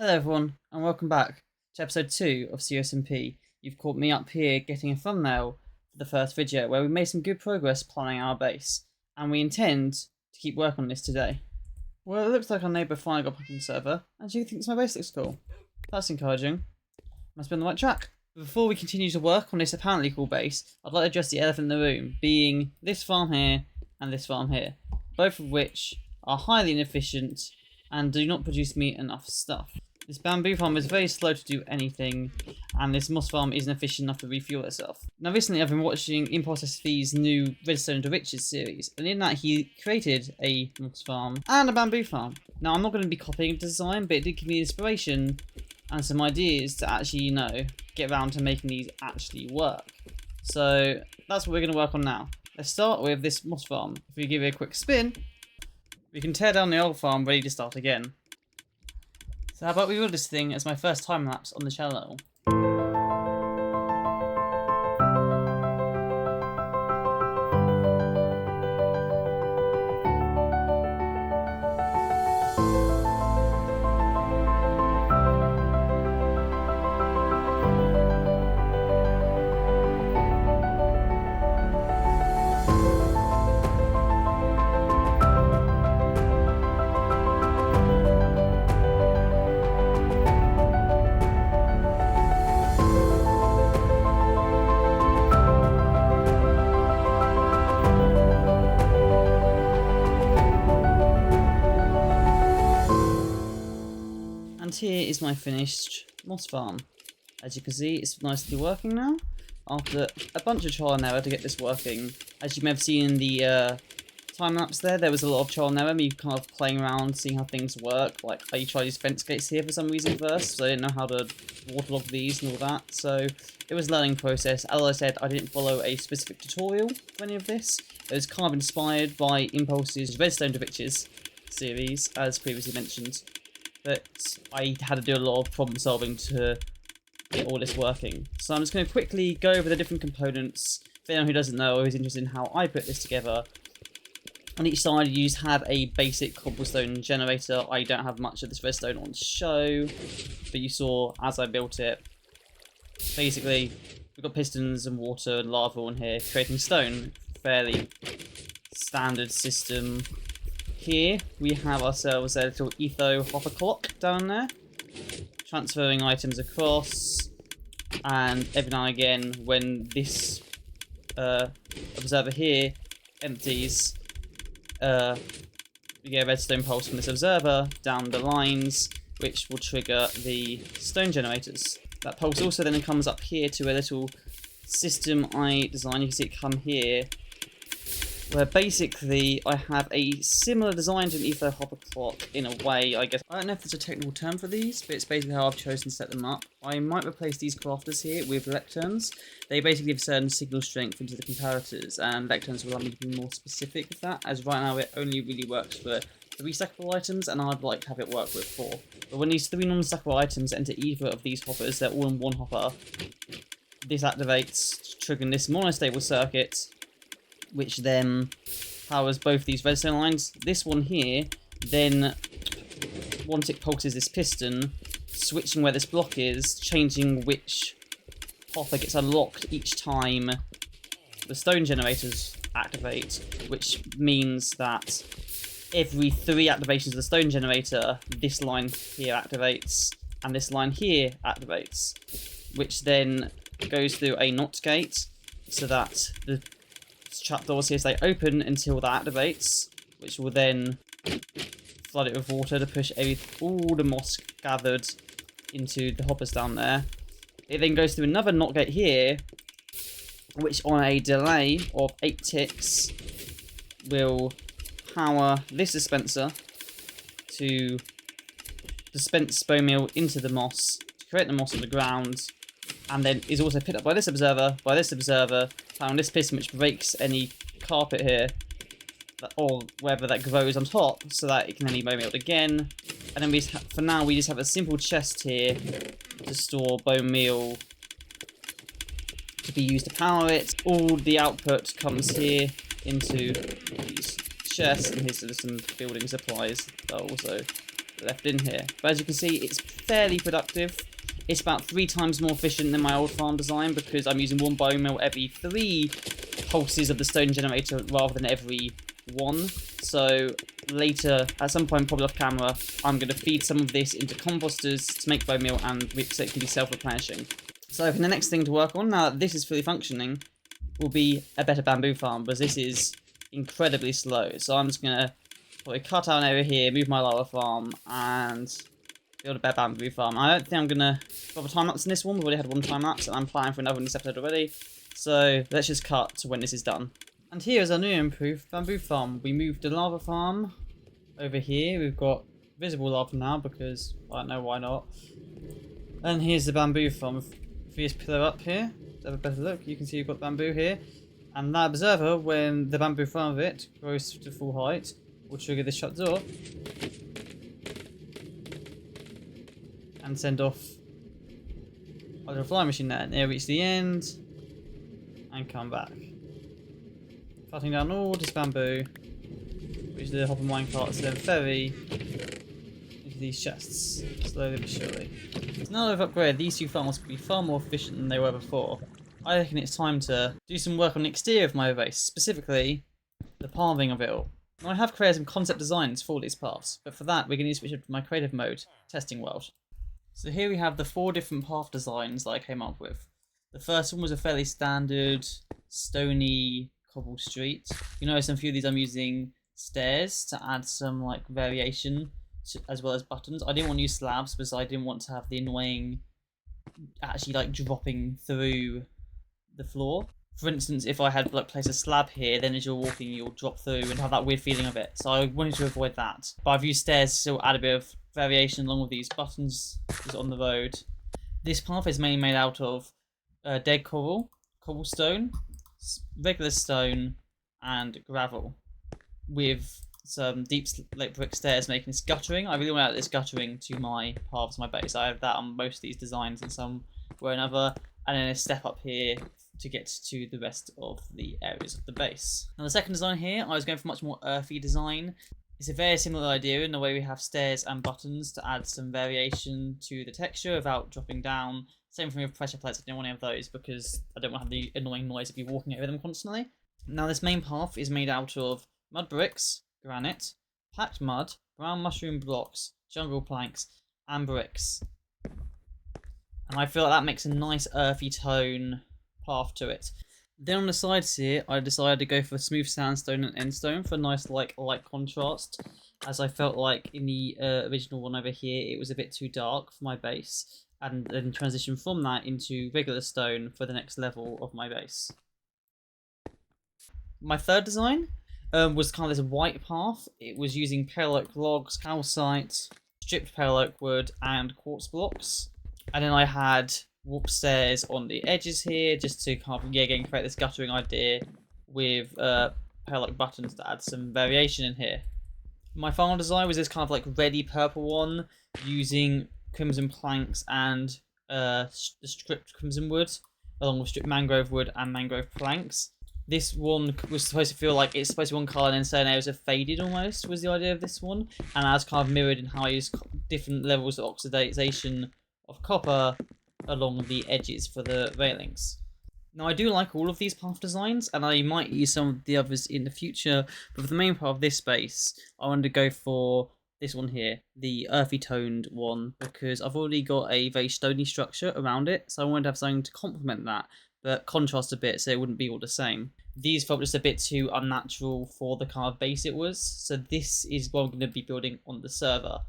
Hello everyone, and welcome back to episode 2 of CU SMP. You've caught me up here getting a thumbnail for the first video where we made some good progress planning our base, and we intend to keep working on this today. Well, it looks like our neighbour finally got back on the server, and she thinks my base looks cool. That's encouraging. Must be on the right track. Before we continue to work on this apparently cool base, I'd like to address the elephant in the room, being this farm here and this farm here, both of which are highly inefficient and do not produce me enough stuff. This bamboo farm is very slow to do anything, and this moss farm isn't efficient enough to refuel itself. Now recently I've been watching impulseSV's new Redstone to Riches series, and in that he created a moss farm and a bamboo farm. Now I'm not going to be copying the design, but it did give me inspiration and some ideas to actually, get around to making these actually work. So that's what we're going to work on now. Let's start with this moss farm. If we give it a quick spin, we can tear down the old farm ready to start again. So how about we build this thing as my first time lapse on the channel. And here is my finished moss farm. As you can see, it's nicely working now. After a bunch of trial and error to get this working. As you may have seen in the time lapse there was a lot of trial and error, me kind of playing around, seeing how things work. Like, I tried these fence gates here for some reason first, so I didn't know how to waterlog these and all that. So it was a learning process. As I said, I didn't follow a specific tutorial for any of this. It was kind of inspired by Impulse's Redstone to Riches series, as previously mentioned. But I had to do a lot of problem solving to get all this working. So I'm just going to quickly go over the different components. For anyone who doesn't know or is interested in how I put this together, on each side you have a basic cobblestone generator. I don't have much of this redstone on show, but you saw as I built it. Basically, we've got pistons and water and lava on here, creating stone. Fairly standard system. Here we have ourselves a little etho hopper clock down there, transferring items across, and every now and again when this observer here empties, we get a redstone pulse from this observer down the lines, which will trigger the stone generators. That pulse also then comes up here to a little system I designed. You can see it come here, where basically I have a similar design to an etho hopper clock in a way, I guess. I don't know if there's a technical term for these, but it's basically how I've chosen to set them up. I might replace these crafters here with lecterns. They basically give certain signal strength into the comparators, and lecterns will allow me to be more specific with that, as right now it only really works for 3 stackable items, and I'd like to have it work with 4. But when these 3 non-stackable items enter either of these hoppers, they're all in one hopper. This activates, triggering this monostable circuit, which then powers both these redstone lines. This one here, then one tick pulses this piston, switching where this block is, changing which hopper gets unlocked each time the stone generators activate, which means that every 3 activations of the stone generator, this line here activates, and this line here activates, which then goes through a NOT gate, so that the trapdoors here stay open until that activates, which will then flood it with water to push all the moss gathered into the hoppers down there. It then goes through another NOT gate here, which on a delay of 8 ticks will power this dispenser to dispense bone meal into the moss, to create the moss on the ground, and then is also picked up by this observer, powering this piston, which breaks any carpet here, or wherever that grows on top, so that it can then be bone mealed again. And then for now we just have a simple chest here to store bone meal to be used to power it. All the output comes here into these chests, and here's some building supplies that are also left in here. But as you can see, it's fairly productive. It's about 3 times more efficient than my old farm design because I'm using 1 bone meal every 3 pulses of the stone generator rather than every 1. So later, at some point probably off camera, I'm going to feed some of this into composters to make bone meal and so it can be self-replenishing. So the next thing to work on, now that this is fully functioning, will be a better bamboo farm, because this is incredibly slow. So I'm just going to probably cut out an area here, move my lava farm, and build a better bamboo farm. I don't think I'm going to bother time-lapse in this one. We've already had 1 time-lapse, and I'm planning for another in this episode already. So let's just cut to when this is done. And here is our new improved bamboo farm. We moved the lava farm over here. We've got visible lava now, because I don't know why not. And here's the bamboo farm. If we just pillar up here, to have a better look, you can see you've got bamboo here. And that observer, when the bamboo farm of it grows to full height, will trigger this shut door and send off a little flying machine there. And it'll reach the end and come back. Cutting down all this bamboo, which the hopper minecarts then ferry into these chests, slowly but surely. So now that I've upgraded, these 2 farms will be far more efficient than they were before. I reckon it's time to do some work on the exterior of my base, specifically the paving of it all. Now I have created some concept designs for these paths, but for that we're going to switch up to my creative mode, testing world. So here we have the 4 different path designs that I came up with. The first one was a fairly standard stony cobble street. You notice in a few of these I'm using stairs to add some like variation as well as buttons. I didn't want to use slabs because I didn't want to have the annoying actually like dropping through the floor. For instance, if I had like placed a slab here, then as you're walking you'll drop through and have that weird feeling of it. So I wanted to avoid that. But I've used stairs to still add a bit of variation along with these buttons on the road. This path is mainly made out of dead coral, cobblestone, regular stone, and gravel, with some deep slate brick stairs making this guttering. I really want to add this guttering to my paths, my base. I have that on most of these designs in some way or another, and then a step up here to get to the rest of the areas of the base. Now the second design here, I was going for much more earthy design. It's a very similar idea in the way we have stairs and buttons to add some variation to the texture without dropping down. Same thing with pressure plates. I didn't want any of those because I don't want to have the annoying noise of you walking over them constantly. Now this main path is made out of mud bricks, granite, packed mud, brown mushroom blocks, jungle planks, and bricks. And I feel like that makes a nice earthy tone path to it. Then on the sides here, I decided to go for smooth sandstone and endstone for a nice light contrast, as I felt like in the original one over here it was a bit too dark for my base, and then transition from that into regular stone for the next level of my base. My third design was kind of this white path. It was using pale oak logs, calcite, stripped pale oak wood, and quartz blocks. And then I had warp stairs on the edges here, just to kind of again create this guttering idea with pale oak buttons to add some variation in here. My final design was this kind of like reddy purple one, using crimson planks and stripped crimson wood, along with stripped mangrove wood and mangrove planks. This one was supposed to feel like it's supposed to be one colour and then certain areas have faded almost, was the idea of this one. And as kind of mirrored in how I use different levels of oxidation of copper along the edges for the railings. Now I do like all of these path designs, and I might use some of the others in the future, but for the main part of this base, I wanted to go for this one here, the earthy toned one, because I've already got a very stony structure around it, so I wanted to have something to complement that, but contrast a bit so it wouldn't be all the same. These felt just a bit too unnatural for the kind of base it was, so this is what I'm going to be building on the server.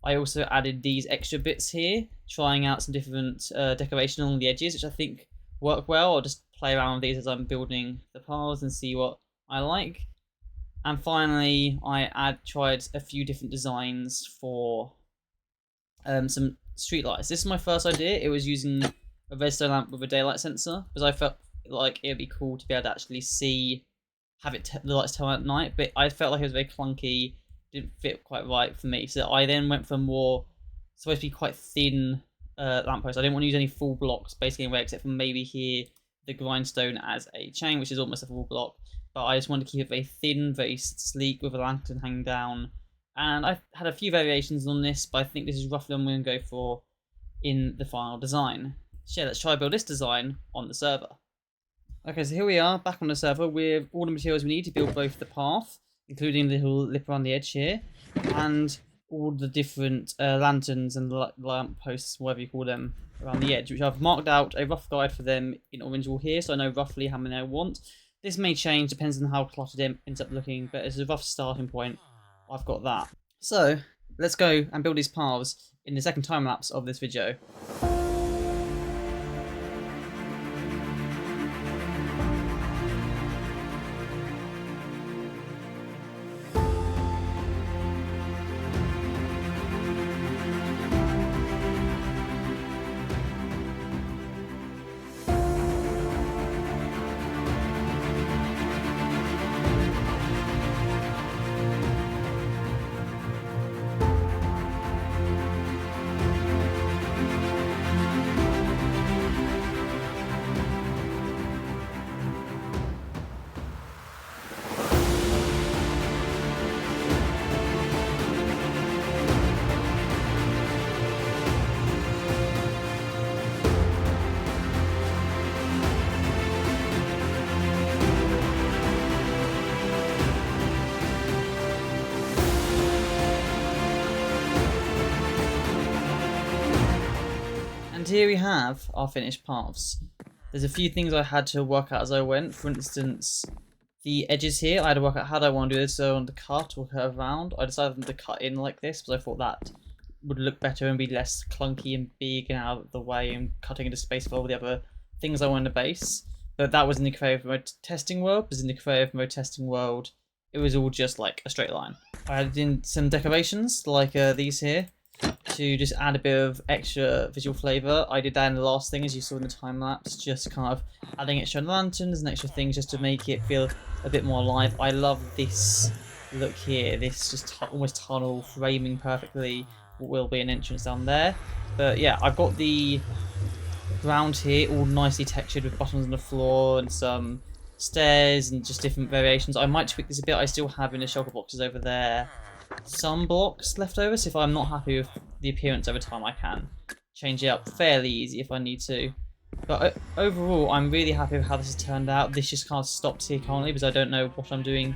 I also added these extra bits here, trying out some different decoration along the edges, which I think work well. I'll just play around with these as I'm building the paths and see what I like. And finally, I tried a few different designs for some streetlights. This is my first idea. It was using a redstone lamp with a daylight sensor, because I felt like it would be cool to be able to actually see, have it the lights turn on at night, but I felt like it was very clunky, didn't fit quite right for me. So I then went for more, supposed to be quite thin lamppost. I didn't want to use any full blocks basically anywhere, except for maybe here the grindstone as a chain, which is almost a full block. But I just wanted to keep it very thin, very sleek, with a lantern hanging down, And I had a few variations on this, but I think this is roughly what I'm going to go for in the final design. So yeah, let's try to build this design on the server. Okay, so here we are back on the server with all the materials we need to build both the path, including the little lip around the edge here, and all the different lanterns and lamp posts, whatever you call them, around the edge, which I've marked out a rough guide for them in orange wool here, so I know roughly how many I want. This may change, depends on how cluttered it ends up looking, but as a rough starting point, I've got that. So, let's go and build these paths in the second time lapse of this video. And here we have our finished paths. There's a few things I had to work out as I went. For instance, the edges here, I had to work out how do I want to do this. So I wanted to cut or curve around. I decided to cut in like this because I thought that would look better and be less clunky and big and out of the way and cutting into space for all the other things I wanted to base. But that was in the creative mode testing world, because in the creative mode testing world, it was all just like a straight line. I added in some decorations like these here, to just add a bit of extra visual flavour. I did that in the last thing, as you saw in the time lapse, just kind of adding extra lanterns and extra things just to make it feel a bit more alive. I love this look here, this just almost tunnel framing perfectly what will be an entrance down there. But yeah, I've got the ground here all nicely textured with buttons on the floor and some stairs and just different variations. I might tweak this a bit. I still have in the shulker boxes over there some blocks left over, so if I'm not happy with the appearance over time, I can change it up fairly easy if I need to. But overall, I'm really happy with how this has turned out. This just kind of stops here currently because I don't know what I'm doing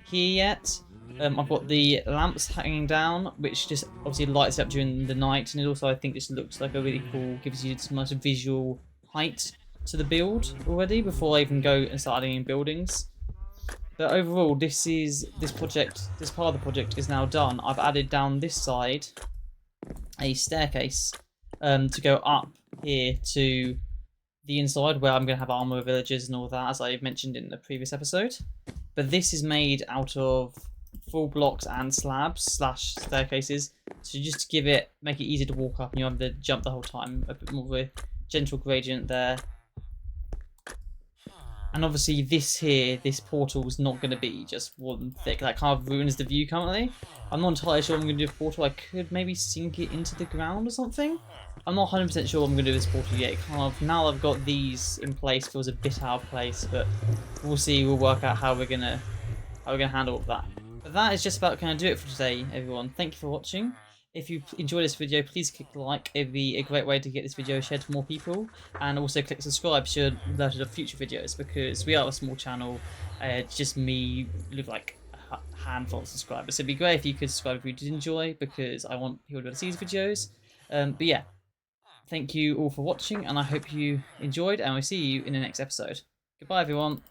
here yet. I've got the lamps hanging down, which just obviously lights up during the night, and it also, I think, this looks like a really cool, gives you some nice visual height to the build already before I even go and start adding in buildings. But overall, this part of the project is now done. I've added down this side a staircase to go up here to the inside where I'm going to have armor villagers and all that, as I mentioned in the previous episode. But this is made out of full blocks and slabs / staircases, so just to make it easy to walk up and you have to jump the whole time. A bit more of a gentle gradient there. And obviously this portal is not going to be just one thick. That kind of ruins the view currently. I'm not entirely sure what I'm going to do with portal. I could maybe sink it into the ground or something. I'm not 100% sure what I'm going to do with this portal yet. Now I've got these in place, feels a bit out of place, but we'll see. We'll work out how we're going to handle all of that. But that is just about going to do it for today, everyone. Thank you for watching. If you enjoyed this video, please click like. It'd be a great way to get this video shared to more people. And also click subscribe so you're alerted of future videos, because we are a small channel. It's just me with like a handful of subscribers. So it'd be great if you could subscribe if you did enjoy, because I want people to be able to see these videos. But yeah, thank you all for watching, and I hope you enjoyed, and we'll see you in the next episode. Goodbye, everyone.